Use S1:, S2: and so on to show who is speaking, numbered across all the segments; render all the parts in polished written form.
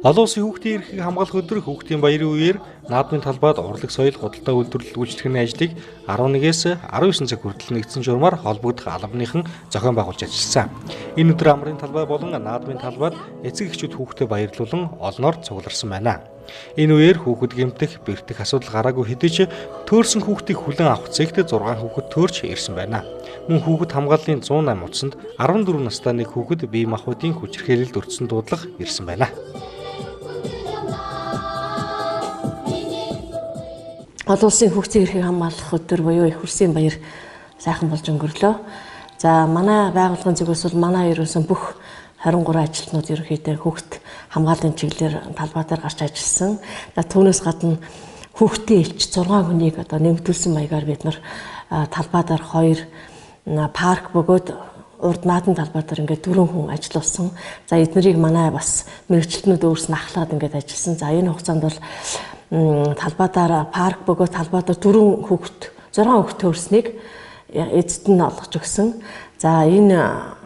S1: Олон улсын хүүхдийн эрхийг хамгаалах өдөр хүүхдийн баярын үеэр наадмын талбайд урлаг соёл худалдаа үйлдвэрлэл гүйцэтгэхний ажлыг 11-ээс 19 цаг хүртэл нэгдсэн журмаар холбогдох албаныхан зохион байгуулж ажилласан. Энэ өдөр амрын талбай болон наадмын талбайд эцэг эхчүүд хүүхдэд баярлуулан олноор цугларсан байна. Энэ үеэр хүүхэд гэмтэх, бэртэх асуудал гараагүй хэдий ч төөрсөн хүүхдийг хүлээн авах цэгт 6 хүүхэд төөрч ирсэн байна. Мөн хүүхэд хамгааллын 108 утсанд 14 настай нэг хүүхэд бие махбодын хүчирхээлэлд өртсөн дуудлага ирсэн байна.
S2: Олон улсын хүүхдийн эрхийг хамгаалах өдөр буюу их хурсын баяр сайхан болж өнгөрлөө. За манай байгууллагын зүгээс бол манай ерөөсөн бүх 23 ажилтнууд ерөнхийдөө хүүхд хамгааллын чиглэлээр талбай дээр гарч ажилласан. За түүнээс гадна хүүхдийн элч 6 хүнийг одоо нэмэгдүүлсэн маягаар бид нар талбай дээр 2 парк бөгөөд урд наадмын талбай дээр ингээд 4 хүн ажилласан. За эднэрийг манай бас мэрэгчлэтнүүд өөрс нь ахлаад ингээд ажилласан. За энэ хугацаанд бол талбай дээр парк бөгөөд талбай дээр 4 хүүхэд 6 хүүхэд төрснийг эцэд нь олгож өгсөн. За энэ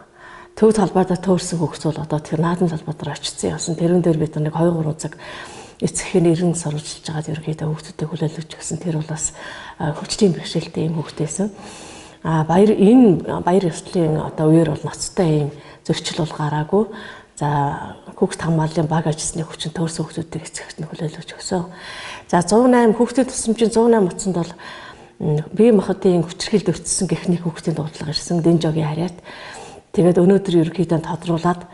S2: төв талбайдаа төөрсөн хүүхэд бол одоо тэр наадмын талбай дээр очсон явсан. Тэрэн дээр бид нэг 2-3 цаг эцэгхийн нэрэн сурвалжилж байгаад ерөөхдөө хүүхдүүдэд хүлээлгэж өгсөн. Тэр бол бас хөгжлийн бэрхшээлтэй юм хүүхдээсэн. Энэ баяр ёслолын одоо үеэр бол ноцтой ийм зөрчил бол гараагүй. За хүүхд хамгааллын баг ажилласны хүчин төөрсөн хүүхдүүдийг эцэгт нь хүлээлгэж өгсөн. За 108 хүүхдийн тусламжийн 108 утсанд бол бие махбодын хүчирхээлд өртсөн гихний хүүхдийн дуудлага ирсэн. Дэнжогийн харьяат. Тэгээд өнөөдөр ерөнхийдөө тодруулаад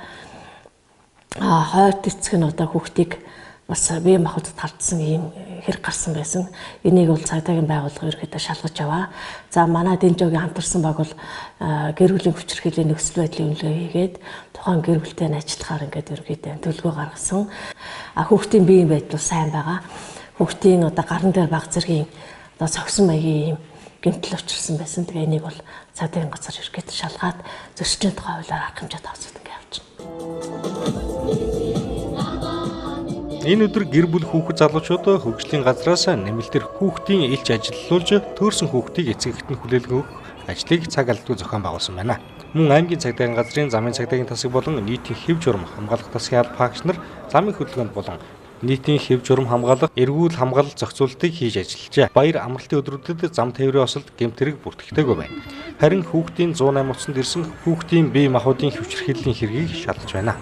S2: хойд эцэг нь одоо хүүхдийг бас бие махбодод талдсан ийм хэрэг гарсан байсан. Энийг бол цагдаагийн байгууллага ерөнхийдөө шалгаж аваа. За манай Дэнжогийн хамтарсан баг бол гэр бүлийн хүчирхээлийн нөхцөл байдлын үнэлгээ хийгээд тухайн гэр бүлтэй нь ажиллахаар ингээд ерөнхийдөө төлөвлөгөө гаргасан. Хүүхдийн биеийн байдал сайн байгаа. Хүүхдийн одоо гарн дээр баг зэргийн одоо цогсон маягийн ийм гэмтэл учирсан байсан. Тэгээ энийг бол цагдаагийн газар ерөнхийдөө шалгаад зөрчлийн тухай хуулиар арга хэмжээ тавцад ингээд явж байна.
S1: Энэ өдөр гэр бүл хүүхэд залуучууд хөгжлийн газраас нэмэлтээр хүүхдийн элч ажиллуулж төөрсөн хүүхдийг эцэгт нь хүлээлгэх ажлыг цаг алдгүй зохион байгуулсан байна. Мөн аймгийн цагдаагийн газрын замын цагдаагийн тасаг болон нийтийн хэв журам хамгаалах тасгийн алба хаагч нар замын хөдөлгөөнд болон нийтийн хэв журам хамгаалах, эргүүл хамгаалалт зохицуултыг хийж ажиллажээ. Баяр амралтын өдрүүдэд зам тээврийн осолд гэмтэрэг бүртгэгдээгүй байна. Харин хүүхдийн 108 утсанд ирсэн хүүхдийн бие махбодын хүчирхийллийн хэргийг шалгаж байна.